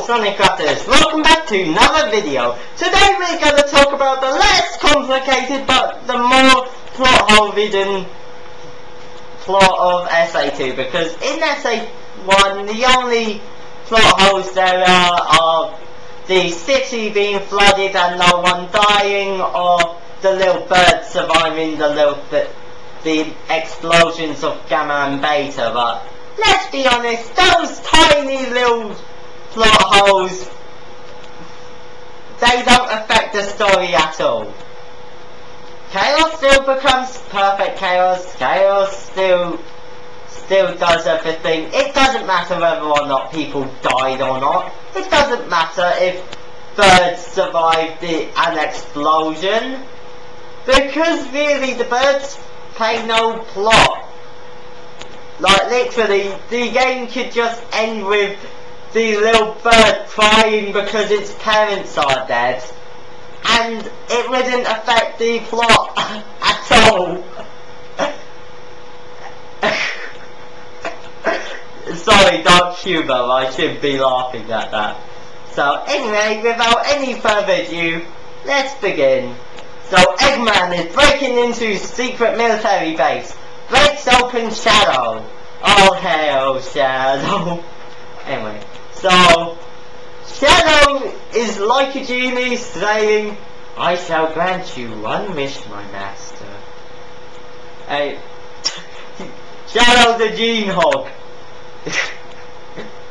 Sonic Raptors, welcome back to another video. Today we're going to talk about the less complicated but the more plot hole ridden plot of SA2, because in SA1 the only plot holes there are the city being flooded and no one dying, or the little bird surviving the explosions of Gamma and Beta. But let's be honest, those tiny little plot holes, they don't affect the story at all. Chaos still becomes perfect chaos. Chaos still does everything. It doesn't matter whether or not people died or not. It doesn't matter if birds survived an explosion, because really the birds play no plot. Like literally, the game could just end with the little bird crying because its parents are dead, and it wouldn't affect the plot at all. Sorry, dark humour, I should be laughing at that. So anyway, without any further ado, let's begin. So Eggman is breaking into secret military base, breaks open Shadow. All hail Shadow. Anyway, so Shadow is like a genie saying, "I shall grant you one wish, my master." Hey, Shadow's a gene hog.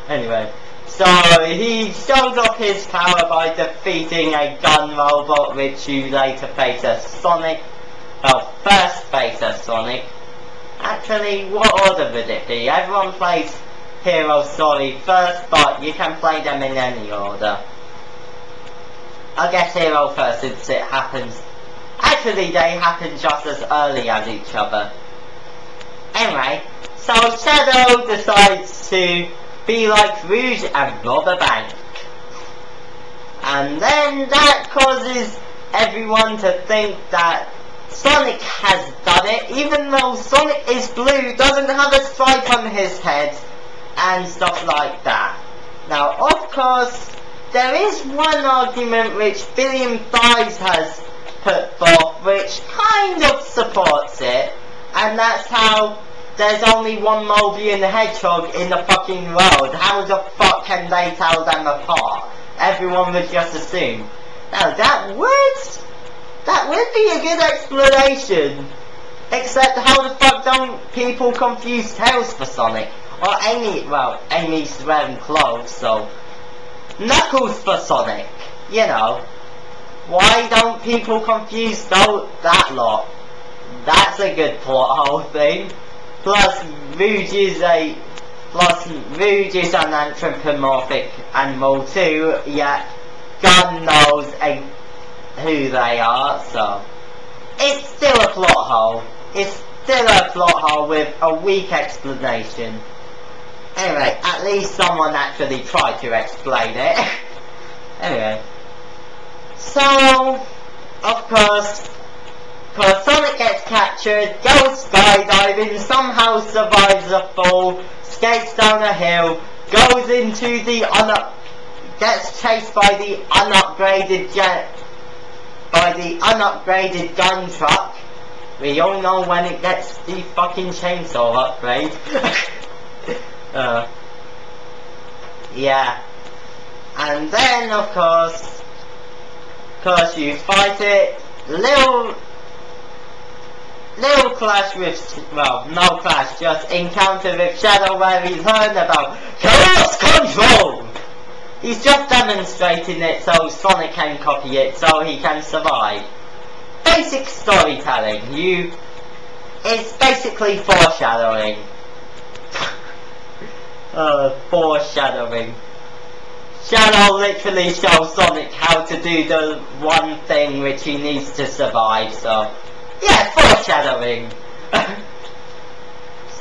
Anyway, so he shows off his power by defeating a gun robot, which you later face as Sonic. Well, first face as Sonic. Actually, what order would it be? Everyone plays Hero Story first, but you can play them in any order. I guess Hero first, since it happens. Actually, they happen just as early as each other. Anyway, so Shadow decides to be like Rouge and rob a bank. And then that causes everyone to think that Sonic has done it, even though Sonic is blue, doesn't have a stripe on his head, and stuff like that. Now, of course, there is one argument which Billion Thighs has put forth, which kind of supports it, and that's how there's only one Moby and the Hedgehog in the fucking world. How the fuck can they tell them apart? Everyone would just assume. Now, that would be a good explanation. Except how the fuck don't people confuse Tails for Sonic? Or Amy, well, Amy's wearing clothes, so Knuckles for Sonic, you know. Why don't people confuse that lot? That's a good plot hole thing. Plus Rouge is an anthropomorphic animal too, yet God knows who they are, so it's still a plot hole. It's still a plot hole with a weak explanation. Anyway, at least someone actually tried to explain it. Anyway, so of course Sonic gets captured, goes skydiving, somehow survives the fall, skates down a hill, goes into the gets chased by the unupgraded gun truck. We all know when it gets the fucking chainsaw upgrade. Yeah. And then of course you fight it. Little clash with, well, no clash, just encounter with Shadow where he's learned about chaos control. He's just demonstrating it so Sonic can copy it so he can survive. Basic storytelling. It's basically foreshadowing. Foreshadowing. Shadow literally shows Sonic how to do the one thing which he needs to survive, so yeah, foreshadowing.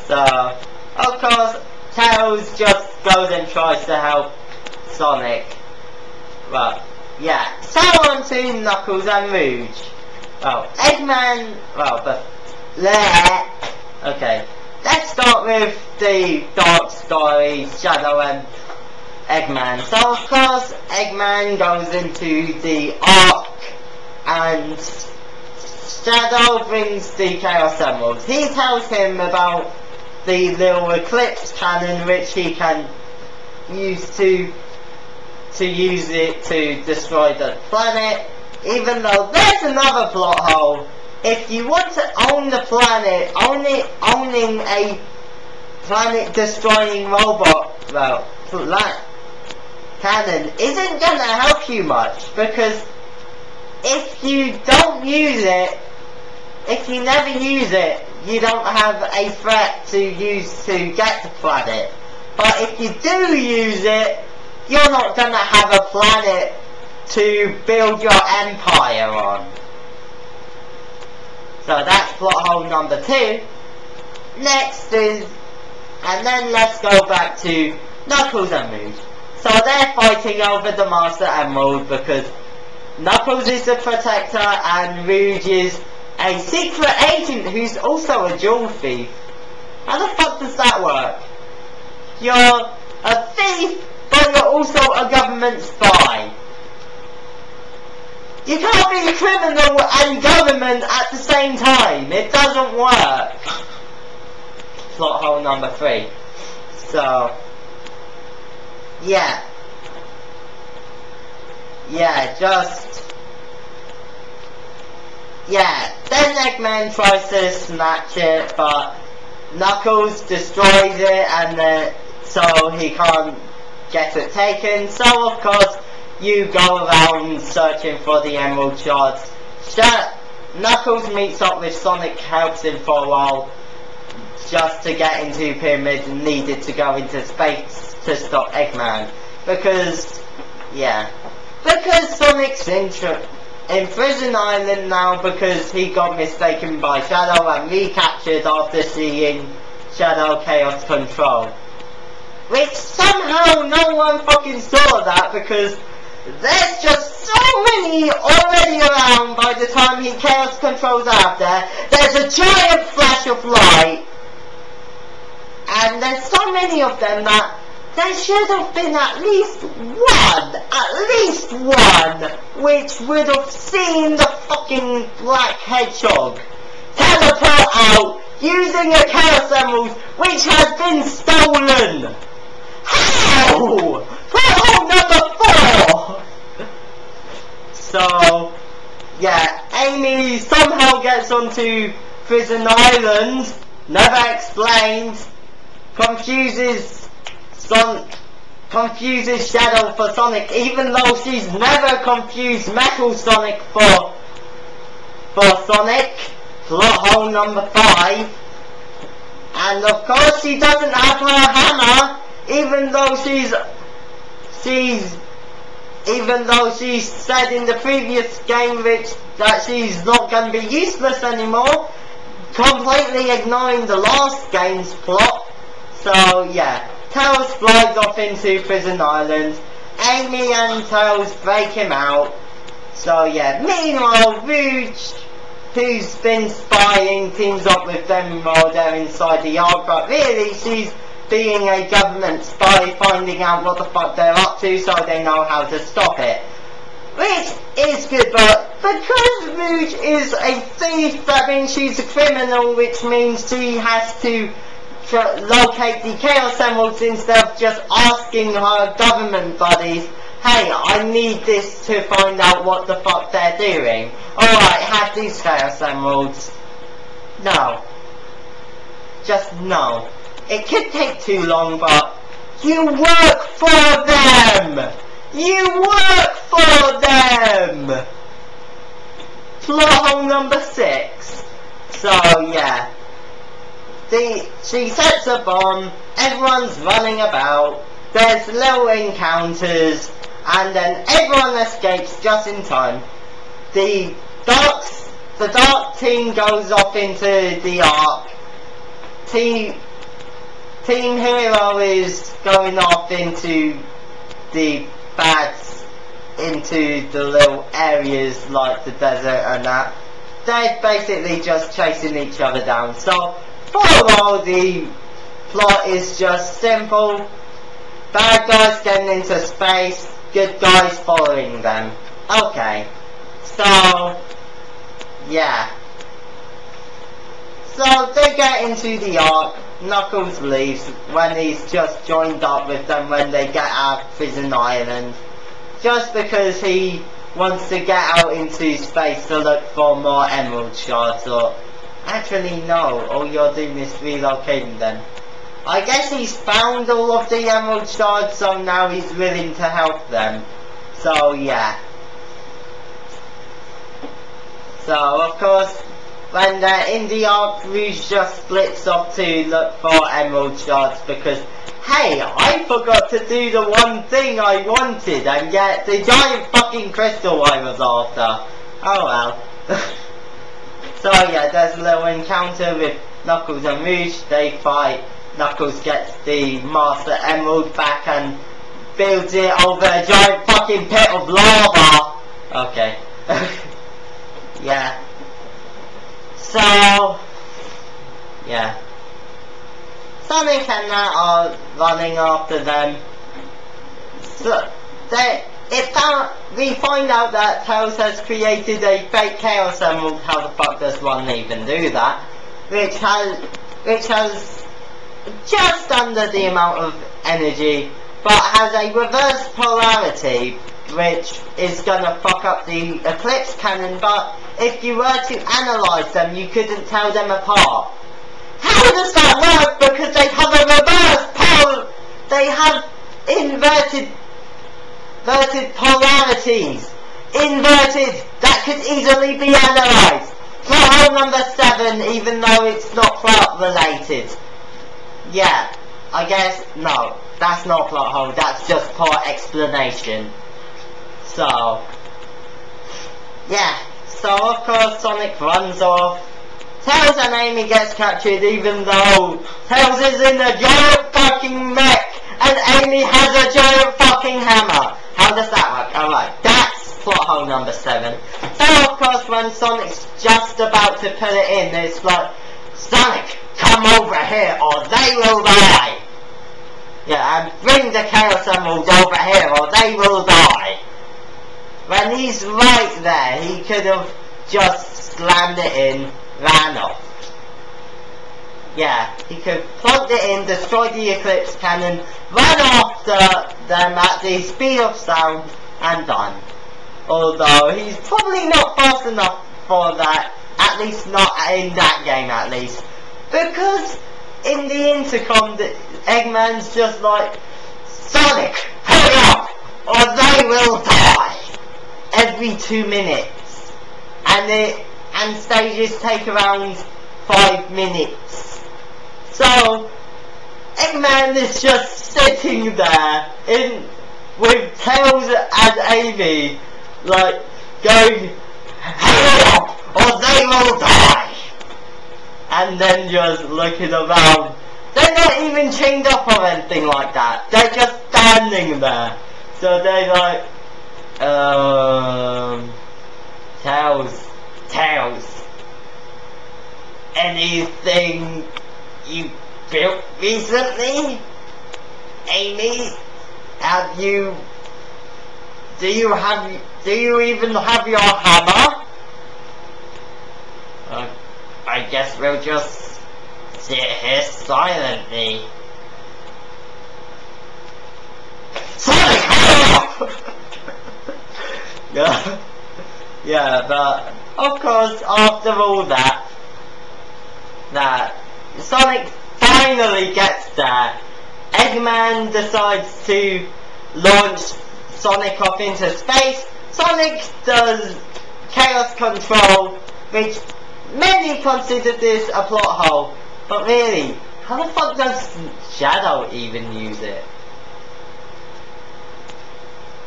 So, of course, Tails just goes and tries to help Sonic. Well, yeah. So on to Knuckles and Rouge. Well, Eggman, well, but okay. Let's start with the dark story, Shadow and Eggman. So of course Eggman goes into the Ark and Shadow brings the Chaos Emeralds. He tells him about the little eclipse cannon which he can use to use it to destroy the planet, even though there's another plot hole. If you want to own the planet, owning a planet destroying robot, well, cannon isn't gonna help you much, because if you don't use it, if you never use it, you don't have a threat to use to get the planet. But if you do use it, you're not gonna have a planet to build your empire on. So that's plot hole number 2. Next is, and then let's go back to Knuckles and Rouge. So they're fighting over the Master Emerald because Knuckles is the protector and Rouge is a secret agent who's also a jewel thief. How the fuck does that work? You're a thief, but you're also a government spy. You can't be a criminal and government at the same time. It doesn't work. Plot hole number 3. So, yeah, then Eggman tries to snatch it, but Knuckles destroys it, and so he can't get it taken. So of course you go around searching for the Emerald Shards. Knuckles meets up with Sonic, helps him for a while just to get into Pyramid, and needed to go into space to stop Eggman because Sonic's in Prison Island now because he got mistaken by Shadow and recaptured after seeing Shadow Chaos Control. Which somehow no one fucking saw that, because there's just so many already around by the time he Chaos Controls out there. There's a giant flash of light, and there's so many of them that there should have been at least one, which would have seen the fucking Black Hedgehog teleport out using a Chaos Emerald which has been stolen. How? Plot number 4! So, yeah, Amy somehow gets onto Prison Island, never explained, confuses Shadow for Sonic, even though she's never confused Metal Sonic for Sonic. Plot hole number 5. And of course she doesn't have her hammer, even though she said in the previous game that she's not going to be useless anymore, completely ignoring the last game's plot. So yeah, Tails flies off into Prison Island. Amy and Tails break him out. So yeah, meanwhile Rouge, who's been spying, teams up with them while they're inside the Ark, but really she's being a government spy, finding out what the fuck they're up to so they know how to stop it. Which is good, but because Rouge is a thief, that means she's a criminal, which means she has to locate the Chaos Emeralds instead of just asking her government buddies, hey, I need this to find out what the fuck they're doing. Alright, have these Chaos Emeralds. No. Just no. It could take too long, but you work for them! You work for them! Plot hole number 6. So yeah, she sets a bomb, everyone's running about, there's little encounters, and then everyone escapes just in time. The dark team goes off into the Ark. Team Hero is going off into the into the little areas like the desert and that. They're basically just chasing each other down. So for a while the plot is just simple. bad guys getting into space, good guys following them. Okay, so yeah. So they get into the Ark. Knuckles leaves when he's just joined up with them when they get out of Prison Island, just because he wants to get out into space to look for more emerald shards. Or actually no, all you're doing is relocating them. I guess he's found all of the emerald shards, so now he's willing to help them. So yeah. So of course, when they're in the Ark, Rouge just splits off to look for emerald shards because, hey, I forgot to do the one thing I wanted and get the giant fucking crystal I was after. Oh well. So yeah, there's a little encounter with Knuckles and Rouge. They fight. Knuckles gets the Master Emerald back and builds it over a giant fucking pit of lava. Okay. Yeah. So, yeah. Sonic and that are running after them. So, we find out that Tails has created a fake Chaos Emerald. How the fuck does one even do that? Which has just under the amount of energy, but has a reverse polarity, which is gonna fuck up the Eclipse Cannon, but if you were to analyze them, you couldn't tell them apart. How does that work? Because they have a reverse polar, they have inverted polarities. Inverted, that could easily be analysed. Plot hole number 7, even though it's not plot related. Yeah, I guess, no, that's not plot hole, that's just plot explanation. So, yeah, so of course Sonic runs off. Tails and Amy gets captured even though Tails is in a giant fucking mech and Amy has a giant fucking hammer. How does that work? Alright, that's plot hole number 7. So of course when Sonic's just about to put it in, it's like, Sonic, come over here or they will die. Yeah, and bring the Chaos Emerald over here or they will die. When he's right there, he could have just slammed it in, ran off. Yeah, he could have plugged it in, destroyed the Eclipse Cannon, ran after them at the speed of sound, and done. Although, he's probably not fast enough for that, at least not in that game at least. Because in the intercom, Eggman's just like, Sonic, hurry up, or they will die! Every 2 minutes. And stages take around 5 minutes. So, Eggman is just sitting there with Tails and Amy, like, going, hurry up, or they will die! And then just looking around. They're not even chained up or anything like that. They're just standing there. So they're like, Tails, anything you built recently? Amy, do you even have your hammer? I guess we'll just sit here silently. Sonic! Yeah, but of course after all that Sonic finally gets there. Eggman decides to launch Sonic off into space. Sonic does Chaos Control, which many consider this a plot hole, but really, how the fuck does Shadow even use it?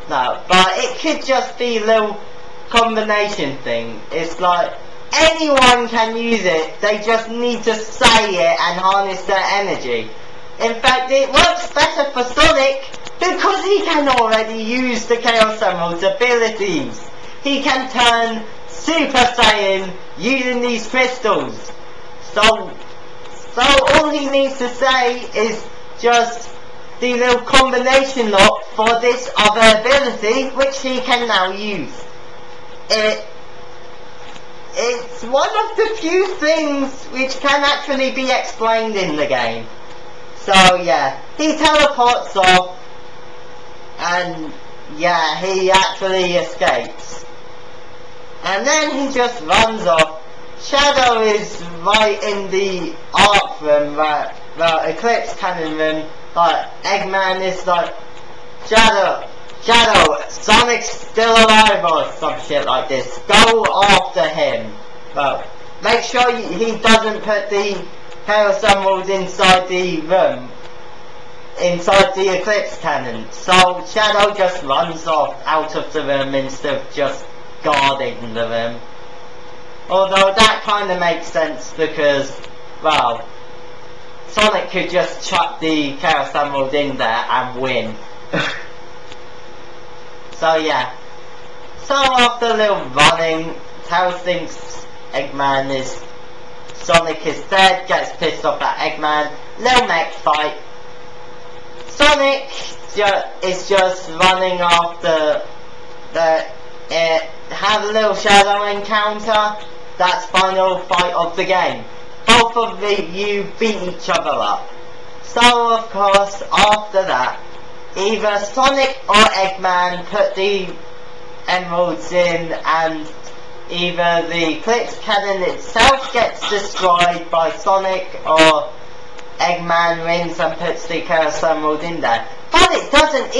No, but it could just be a little combination thing. It's like, anyone can use it, they just need to say it and harness their energy. In fact, it works better for Sonic because he can already use the Chaos Emerald's abilities. He can turn Super Saiyan using these crystals. So all he needs to say is just the little combination lock for this other ability, which he can now use. It's one of the few things which can actually be explained in the game. So yeah, he teleports off, and yeah, he actually escapes. And then he just runs off. Shadow is right in the arc room, right, the Eclipse Cannon room. Like, Eggman is like, Shadow, Sonic's still alive or some shit like this. Go after him. Well, make sure he doesn't put the Chaos Emerald inside the room, inside the Eclipse Cannon. So Shadow just runs off out of the room instead of just guarding the room. Although that kind of makes sense because, well, Sonic could just chuck the Chaos Emerald in there and win. So yeah. So after a little running, Tails thinks Sonic is dead, gets pissed off at Eggman, little mech fight. Sonic is just running after have a little Shadow encounter. That's final fight of the game. Both of you beat each other up. So of course, after that, either Sonic or Eggman put the emeralds in, and either the Eclipse Cannon itself gets destroyed by Sonic, or Eggman wins and puts the Chaos Emerald in there. But it doesn't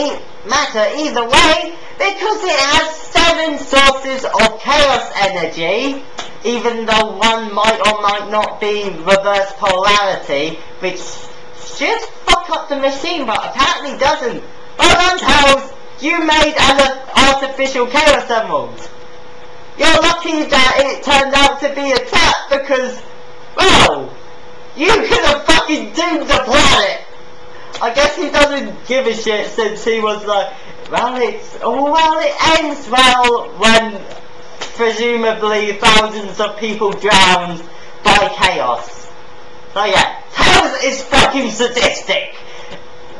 matter either way, because it has 7 sources of Chaos Energy, even though one might or might not be reverse polarity, which should fuck up the machine, but apparently doesn't. Well done, Tails! You made an artificial Chaos Emerald! You're lucky that it turned out to be a trap, because, well, you could have fucking doomed the planet! I guess he doesn't give a shit, since he was like, well, it ends well when presumably thousands of people drowned by chaos. So yeah, Tails is fucking sadistic.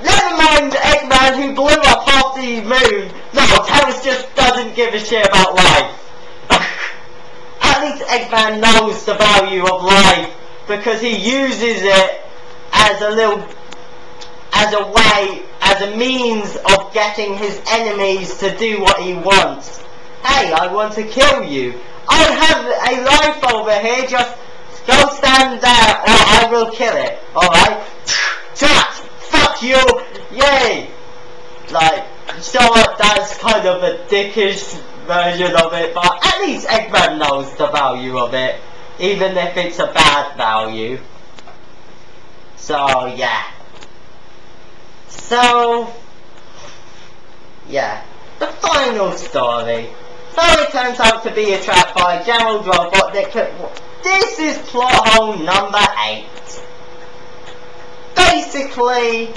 Never mind Eggman who blew up half the moon. No, Tails just doesn't give a shit about life. At least Eggman knows the value of life, because he uses it as a means of getting his enemies to do what he wants. Hey, I want to kill you. I have a life over here, just go stand there or I will kill it. Alright? Trapped! Fuck you! Yay! Like, sure, that's kind of a dickish version of it, but at least Eggman knows the value of it, even if it's a bad value. So, yeah. So, yeah. The final story. So it turns out to be a trap by Gerald Robot that this is plot hole number 8. Basically,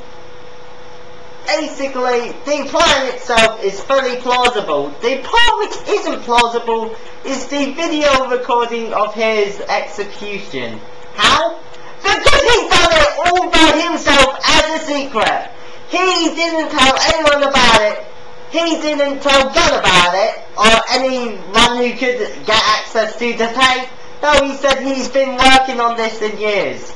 the plan itself is fully plausible. The part which isn't plausible is the video recording of his execution. How? Because he's done it all by himself as a secret. He didn't tell anyone about it. He didn't tell Gun about it, or anyone who could get access to the tape. No, he said he's been working on this in years.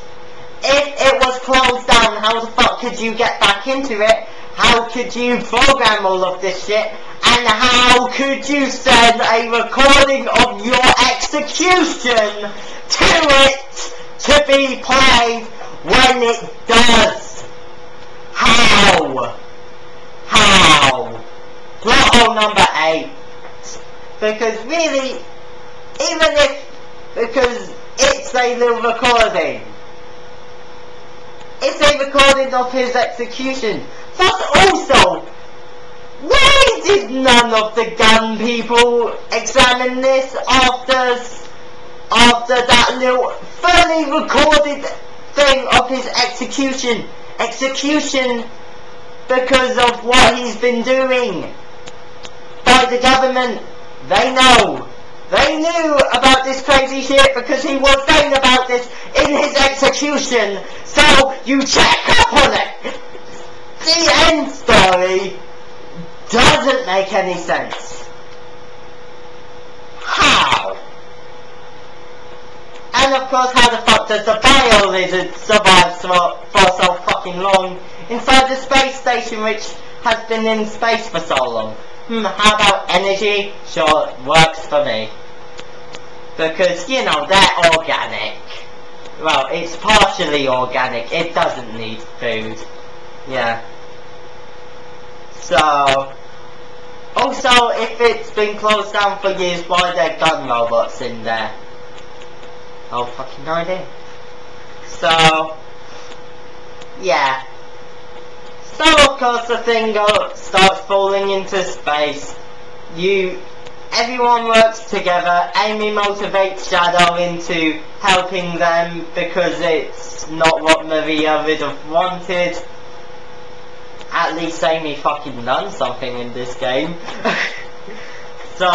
If it was closed down, how the fuck could you get back into it? How could you program all of this shit? And how could you send a recording of your execution to it to be played when it does? How? How? Plot hole number 8. Because really, because it's a little recording. It's a recording of his execution. Plus also, why did none of the gun people examine this after that little fully recorded thing of his execution? Execution because of what he's been doing by the government. They know. They knew about this crazy shit because he was saying about this in his execution. So you check up on it. the end story doesn't make any sense. How? And of course, how the fuck does the bio lizard survive for so fucking long inside the space station which has been in space for so long? How about energy? Sure, works for me. Because, you know, they're organic. Well, it's partially organic, it doesn't need food. Yeah. So, also, if it's been closed down for years, why are there gun robots in there? Oh, fucking no idea. So, yeah. So, of course, the thing starts falling into space. Everyone works together. Amy motivates Shadow into helping them because it's not what Maria would have wanted. At least Amy fucking done something in this game. So,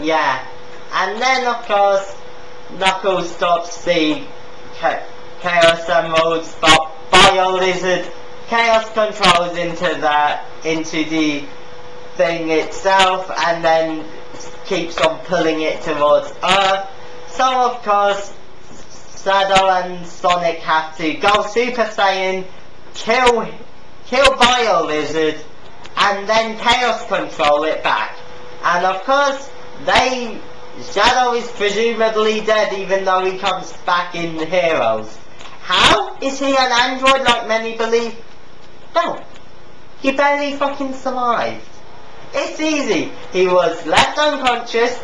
yeah. And then, of course, Knuckles stops the Chaos Emeralds, but Bio Lizard Chaos controls into the thing itself, and then keeps on pulling it towards Earth. So of course, Shadow and Sonic have to go Super Saiyan, kill Bio Lizard, and then Chaos control it back. And of course, Shadow is presumably dead even though he comes back in Heroes. How? Is he an android like many believe? No. He barely fucking survived. It's easy. He was left unconscious.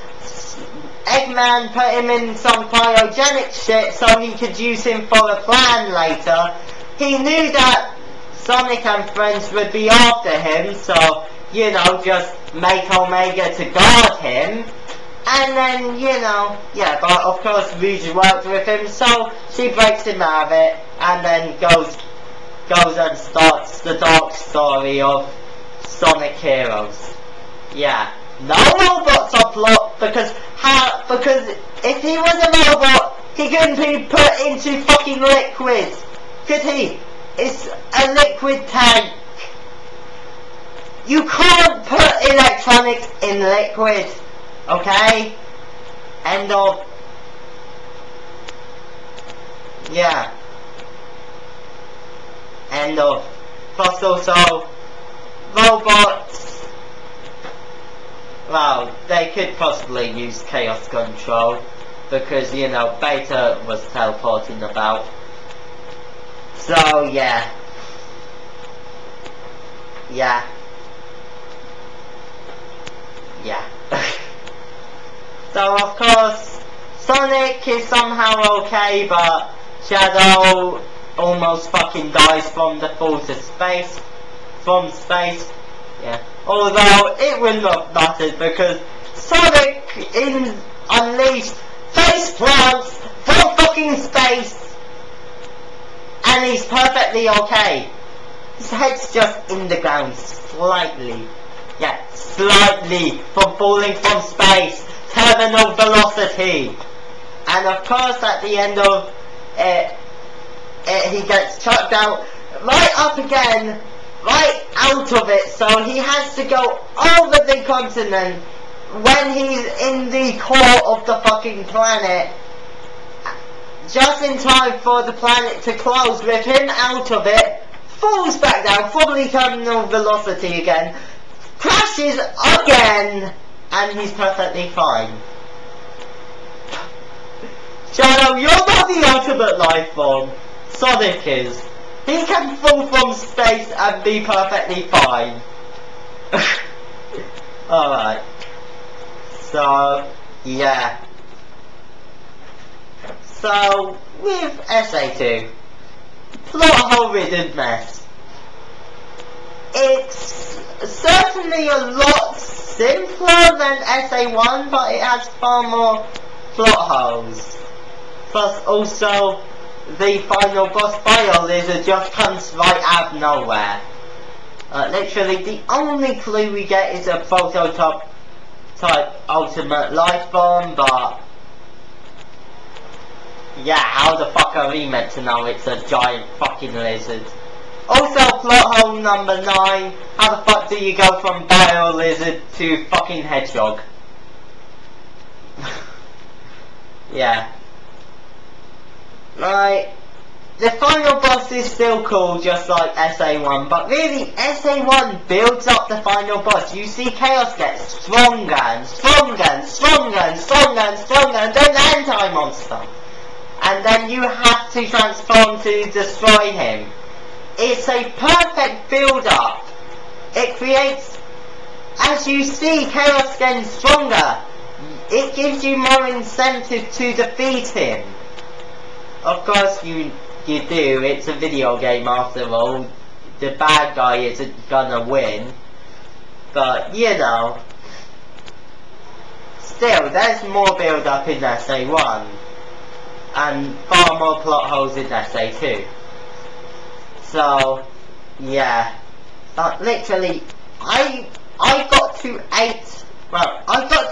Eggman put him in some cryogenic shit so he could use him for a plan later. He knew that Sonic and friends would be after him, so, you know, just make Omega to guard him. And then, you know, yeah, but of course Rouge worked with him, so she breaks him out of it, and then goes and starts the dark story of Sonic Heroes. Yeah. No robots are plot, because if he was a robot, he couldn't be put into fucking liquid. Could he? It's a liquid tank. You can't put electronics in liquid. Okay? End of. Yeah. End of. Plus also, robots, well, they could possibly use chaos control, because, you know, Beta was teleporting about. So, yeah. Yeah. Yeah. So, of course, Sonic is somehow okay, but Shadow almost fucking dies from the fall to space. From space. Yeah. Although, it wouldn't have mattered because Sonic unleashed face plants from fucking space. And he's perfectly okay. His head's just in the ground slightly. Yeah, slightly from falling from space. Terminal velocity. And of course at the end of it, he gets chucked out right up again, right out of it, so he has to go over the continent when he's in the core of the fucking planet, just in time for the planet to close with him out of it, falls back down, probably terminal velocity again, crashes again, and he's perfectly fine. Shadow, you're not the ultimate life form. Sonic is. He can fall from space and be perfectly fine. Alright. So, yeah. So, with SA2, plot hole ridden mess. It's certainly a lot simpler than SA1, but it has far more plot holes. Plus also, the final boss Bio Lizard just comes right out of nowhere. Literally, the only clue we get is a prototype ultimate life form, but yeah, how the fuck are we meant to know it's a giant fucking lizard? Also, plot hole number 9. How the fuck do you go from Bio Lizard to fucking Hedgehog? Yeah. Right. The final boss is still cool, just like SA1, but really, SA1 builds up the final boss. You see Chaos get stronger and stronger and stronger and stronger and stronger, and then the anti-monster. And then you have to transform to destroy him. It's a perfect build-up. It creates, as you see Chaos getting stronger, it gives you more incentive to defeat him. Of course you do, it's a video game after all. The bad guy isn't gonna win. But, you know. Still, there's more build-up in SA1. And far more plot holes in SA2. So, yeah. Literally, I got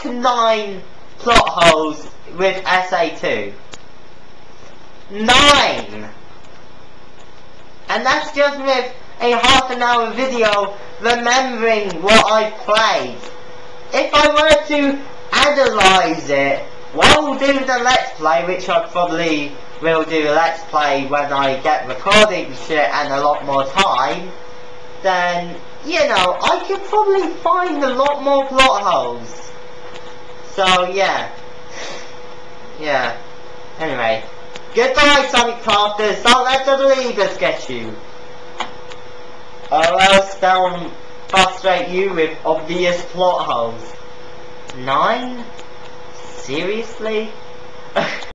to 9 plot holes with SA2. 9! And that's just with a half-an-hour video remembering what I played. If I were to analyse it while doing the Let's Play, which I probably will do a Let's Play when I get recording shit and a lot more time, then, you know, I could probably find a lot more plot holes. So, yeah. Yeah. Anyway. Goodbye, Sonic Crafters. Don't let the leaders get you. Or else they'll frustrate you with obvious plot holes. 9? Seriously?